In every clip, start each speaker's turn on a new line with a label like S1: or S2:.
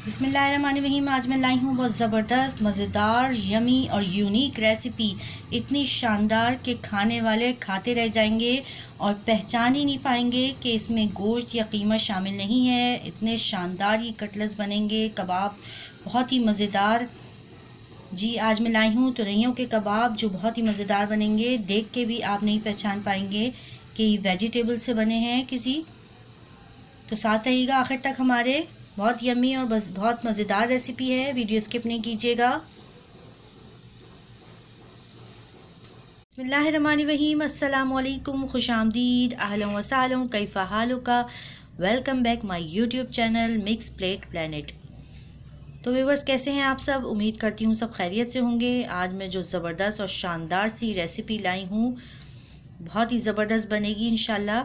S1: बिस्मिल्लाहिर्रहमानिर्रहीम। आज मैं लाई हूँ बहुत ज़बरदस्त, मज़ेदार, यमी और यूनिक रेसिपी। इतनी शानदार कि खाने वाले खाते रह जाएंगे और पहचान ही नहीं पाएंगे कि इसमें गोश्त या कीमा शामिल नहीं है। इतने शानदार ये कटलेट्स बनेंगे, कबाब बहुत ही मज़ेदार। जी, आज मैं लाई हूँ तुरैयों के कबाब जो बहुत ही मज़ेदार बनेंगे। देख के भी आप नहीं पहचान पाएंगे कि ये वेजिटेबल से बने हैं किसी। तो साथ रहिएगा आखिर तक हमारे। बहुत यम्मी और बस बहुत मज़ेदार रेसिपी है, वीडियो स्किप नहीं कीजिएगा। बिस्मिल्लाहिर्रहमानिर्रहीम। अस्सलाम वालेकुम, खुशामदीद, अहलन व सहलन, कैफ़ा हालुका। Welcome back my YouTube channel mix plate planet. तो व्यूवर्स, कैसे हैं आप सब? उम्मीद करती हूँ सब खैरियत से होंगे। आज मैं जो ज़बरदस्त और शानदार सी रेसिपी लाई हूँ, बहुत ही ज़बरदस्त बनेगी इंशाल्लाह।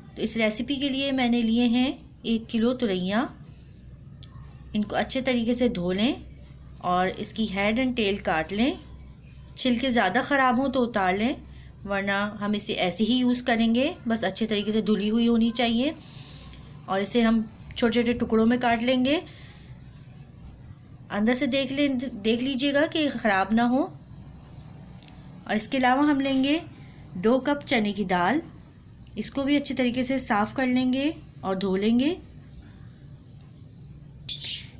S1: तो इस रेसिपी के लिए मैंने लिए हैं 1 किलो तुरैयाँ। इनको अच्छे तरीके से धो लें और इसकी हेड एंड टेल काट लें। छिलके ज़्यादा ख़राब हों तो उतार लें, वरना हम इसे ऐसे ही यूज़ करेंगे। बस अच्छे तरीके से धुली हुई होनी चाहिए। और इसे हम छोटे छोटे टुकड़ों में काट लेंगे। अंदर से देख लीजिएगा कि ख़राब ना हो। और इसके अलावा हम लेंगे 2 कप चने की दाल। इसको भी अच्छे तरीके से साफ़ कर लेंगे और धो लेंगे।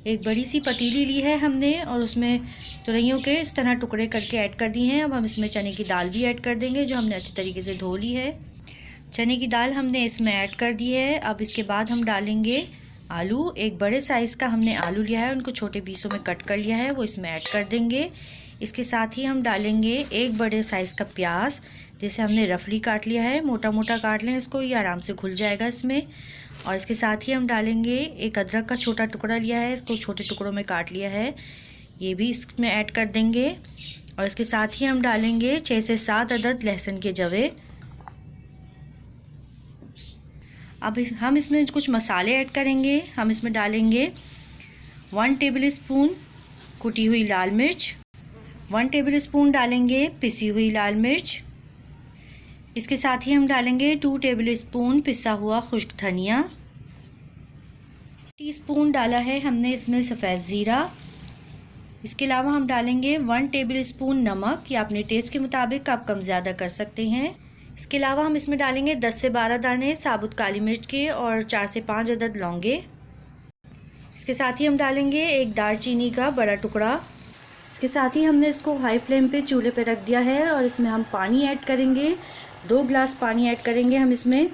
S1: एक बड़ी सी पतीली ली है हमने और उसमें तुरैयों के इस तरह टुकड़े करके ऐड कर दिए हैं। अब हम इसमें चने की दाल भी ऐड कर देंगे जो हमने अच्छे तरीके से धो ली है। चने की दाल हमने इसमें ऐड कर दी है। अब इसके बाद हम डालेंगे आलू। एक बड़े साइज़ का हमने आलू लिया है, उनको छोटे पीसों में कट कर लिया है, वो इसमें ऐड कर देंगे। इसके साथ ही हम डालेंगे एक बड़े साइज़ का प्याज, जिसे हमने रफली काट लिया है। मोटा मोटा काट लें इसको, ये आराम से घुल जाएगा इसमें। और इसके साथ ही हम डालेंगे एक अदरक का छोटा टुकड़ा लिया है, इसको छोटे टुकड़ों में काट लिया है, ये भी इसमें ऐड कर देंगे। और इसके साथ ही हम डालेंगे 6 से 7 अदद लहसुन के जवे। अब हम इसमें कुछ मसाले ऐड करेंगे। हम इसमें डालेंगे 1 टेबल स्पून कुटी हुई लाल मिर्च, 1 टेबल स्पून डालेंगे पिसी हुई लाल मिर्च। इसके साथ ही हम डालेंगे 2 टेबल स्पून पिसा हुआ खुश्क धनिया। टीस्पून डाला है हमने इसमें सफ़ेद ज़ीरा। इसके अलावा हम डालेंगे 1 टेबल स्पून नमक, या अपने टेस्ट के मुताबिक आप कम ज़्यादा कर सकते हैं। इसके अलावा हम इसमें डालेंगे 10 से 12 दाने साबुत काली मिर्च के और 4 से 5 अदद लौंगे। इसके साथ ही हम डालेंगे एक दालचीनी का बड़ा टुकड़ा। इसके साथ ही हमने इसको हाई फ्लेम पे चूल्हे पे रख दिया है और इसमें हम पानी ऐड करेंगे। 2 गिलास पानी ऐड करेंगे हम इसमें,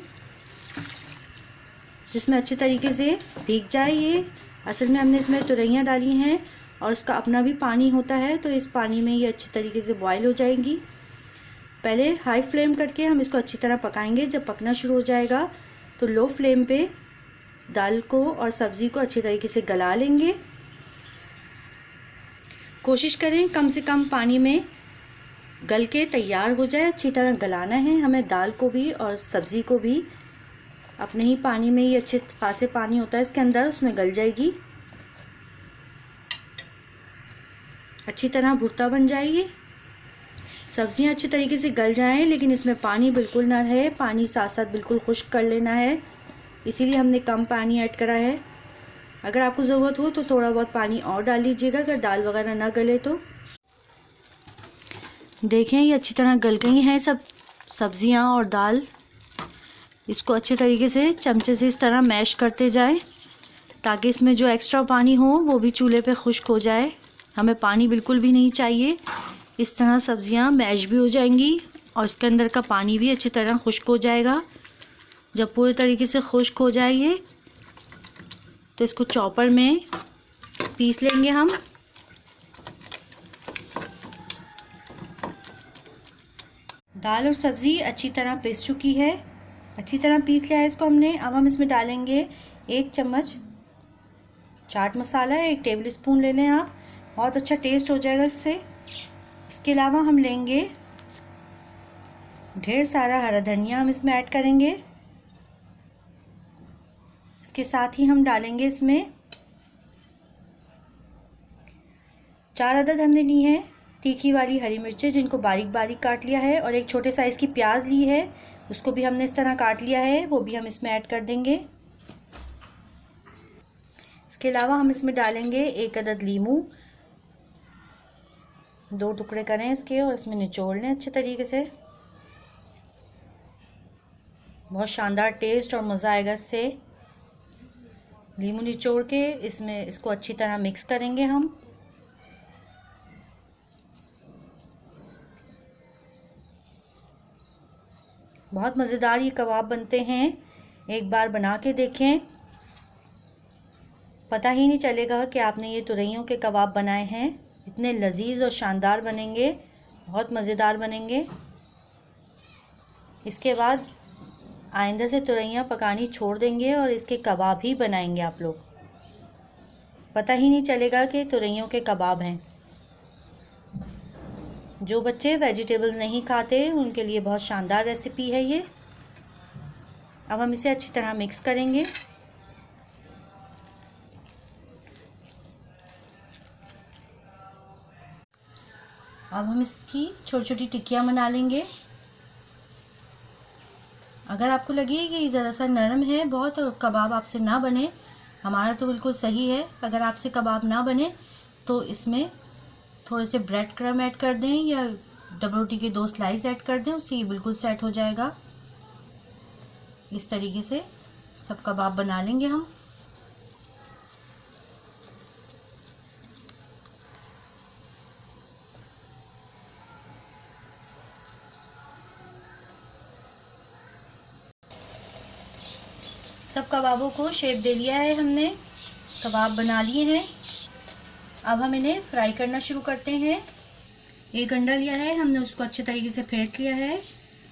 S1: जिसमें अच्छे तरीके से भीग जाए ये। असल में हमने इसमें तुरैयाँ डाली हैं और उसका अपना भी पानी होता है, तो इस पानी में ये अच्छे तरीके से बॉयल हो जाएगी। पहले हाई फ्लेम करके हम इसको अच्छी तरह पकाएंगे। जब पकना शुरू हो जाएगा तो लो फ्लेम पे दाल को और सब्ज़ी को अच्छे तरीके से गला लेंगे। कोशिश करें कम से कम पानी में गल के तैयार हो जाए। अच्छी तरह गलाना है हमें दाल को भी और सब्ज़ी को भी। अपने ही पानी में ही अच्छे खासे पानी होता है इसके अंदर, उसमें गल जाएगी। अच्छी तरह भुर्ता बन जाएगी। सब्ज़ियाँ अच्छी तरीके से गल जाएं, लेकिन इसमें पानी बिल्कुल ना रहे। पानी साथ साथ बिल्कुल खुश्क कर लेना है, इसीलिए हमने कम पानी ऐड करा है। अगर आपको ज़रूरत हो तो थोड़ा बहुत पानी और डाल लीजिएगा अगर दाल वगैरह ना गले तो। देखें ये अच्छी तरह गल गई हैं सब सब्ज़ियाँ और दाल। इसको अच्छे तरीके से चमचे से इस तरह मैश करते जाएं ताकि इसमें जो एक्स्ट्रा पानी हो वो भी चूल्हे पे खुश्क हो जाए। हमें पानी बिल्कुल भी नहीं चाहिए। इस तरह सब्ज़ियाँ मैश भी हो जाएंगी और इसके अंदर का पानी भी अच्छी तरह खुश्क हो जाएगा। जब पूरे तरीके से खुश्क हो जाए ये, तो इसको चॉपर में पीस लेंगे हम। दाल और सब्ज़ी अच्छी तरह पिस चुकी है, अच्छी तरह पीस लिया है इसको हमने। अब हम इसमें डालेंगे 1 चम्मच चाट मसाला, 1 टेबल स्पून ले लें आप, बहुत अच्छा टेस्ट हो जाएगा इससे। इसके अलावा हम लेंगे ढेर सारा हरा धनिया, हम इसमें ऐड करेंगे। इसके साथ ही हम डालेंगे इसमें 4 अदद हमने ली है तीखी वाली हरी मिर्चें, जिनको बारीक बारीक काट लिया है। और एक छोटे साइज़ की प्याज ली है, उसको भी हमने इस तरह काट लिया है, वो भी हम इसमें ऐड कर देंगे। इसके अलावा हम इसमें डालेंगे 1 अदद लीमू, 2 टुकड़े करें इसके और इसमें निचोड़ लें अच्छे तरीके से। बहुत शानदार टेस्ट और मज़ा आएगा इससे। लीमू निचोड़ के इसमें इसको अच्छी तरह मिक्स करेंगे हम। बहुत मज़ेदार ये कबाब बनते हैं, एक बार बना के देखें, पता ही नहीं चलेगा कि आपने ये तुरैयों के कबाब बनाए हैं। इतने लजीज और शानदार बनेंगे, बहुत मज़ेदार बनेंगे। इसके बाद आइंदा से तुरैयाँ पकानी छोड़ देंगे और इसके कबाब ही बनाएंगे आप लोग, पता ही नहीं चलेगा कि तुरैयों के कबाब हैं। जो बच्चे वेजिटेबल्स नहीं खाते उनके लिए बहुत शानदार रेसिपी है ये। अब हम इसे अच्छी तरह मिक्स करेंगे। अब हम इसकी छोटी छोटी टिक्कियाँ बना लेंगे। अगर आपको लगे कि ज़रा सा नरम है बहुत और कबाब आपसे ना बने, हमारा तो बिल्कुल सही है, अगर आपसे कबाब ना बने तो इसमें थोड़े से ब्रेड क्रम्ब ऐड कर दें या डबल रोटी के 2 स्लाइस ऐड कर दें, उससे ये बिल्कुल सेट हो जाएगा। इस तरीके से सब कबाब बना लेंगे हम। सब कबाबों को शेप दे लिया है हमने, कबाब बना लिए हैं। अब हम इन्हें फ्राई करना शुरू करते हैं। 1 अंडा लिया है हमने, उसको अच्छे तरीके से फेंट लिया है।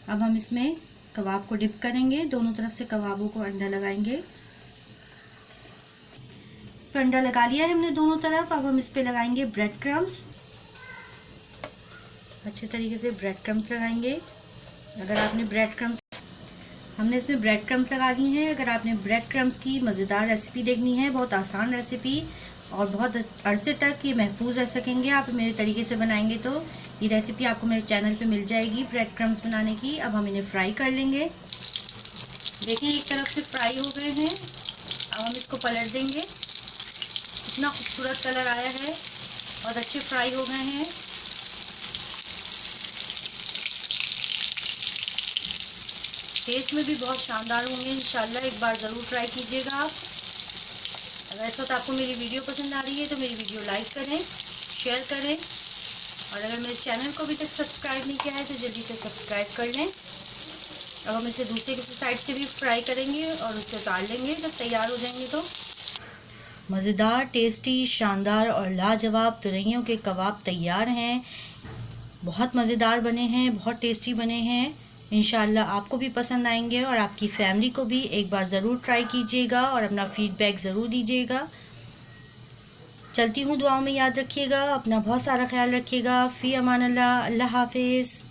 S1: अब हम इसमें कबाब को डिप करेंगे, दोनों तरफ से कबाबों को अंडा लगाएंगे। इस पर अंडा लगा लिया है हमने दोनों तरफ। अब हम इस पर लगाएंगे ब्रेड क्रम्स, अच्छे तरीके से ब्रेड क्रम्स लगाएंगे। अगर आपने ब्रेड क्रम्स हमने इसमें ब्रेड क्रम्स लगा दिए हैं। अगर आपने ब्रेड क्रम्स की मज़ेदार रेसिपी देखनी है, बहुत आसान रेसिपी और बहुत अरसे तक ये महफूज रह सकेंगे आप मेरे तरीके से बनाएंगे तो ये रेसिपी आपको मेरे चैनल पे मिल जाएगी ब्रेड क्रम्स बनाने की। अब हम इन्हें फ्राई कर लेंगे। देखिए एक तरफ से फ्राई हो गए हैं, अब हम इसको पलट देंगे। इतना खूबसूरत कलर आया है और अच्छे फ्राई हो गए हैं। टेस्ट में भी बहुत शानदार होंगे इंशाल्लाह, एक बार ज़रूर ट्राई कीजिएगा आप। अगर इस वक्त आपको मेरी वीडियो पसंद आ रही है तो मेरी वीडियो लाइक करें, शेयर करें और अगर मेरे चैनल को अभी तक सब्सक्राइब नहीं किया है तो जल्दी से सब्सक्राइब कर लें। अब हम इसे दूसरे किसी साइड से भी फ्राई करेंगे और उसे उतार लेंगे जब तैयार हो जाएंगे तो। मज़ेदार, टेस्टी, शानदार और लाजवाब तुरैयों के कबाब तैयार हैं। बहुत मज़ेदार बने हैं, बहुत टेस्टी बने हैं। इंशाल्लाह आपको भी पसंद आएंगे और आपकी फैमिली को भी। एक बार ज़रूर ट्राई कीजिएगा और अपना फीडबैक ज़रूर दीजिएगा। चलती हूँ, दुआओं में याद रखिएगा, अपना बहुत सारा ख्याल रखिएगा। फ़ी अमान अल्लाह, अल्लाह हाफिज़।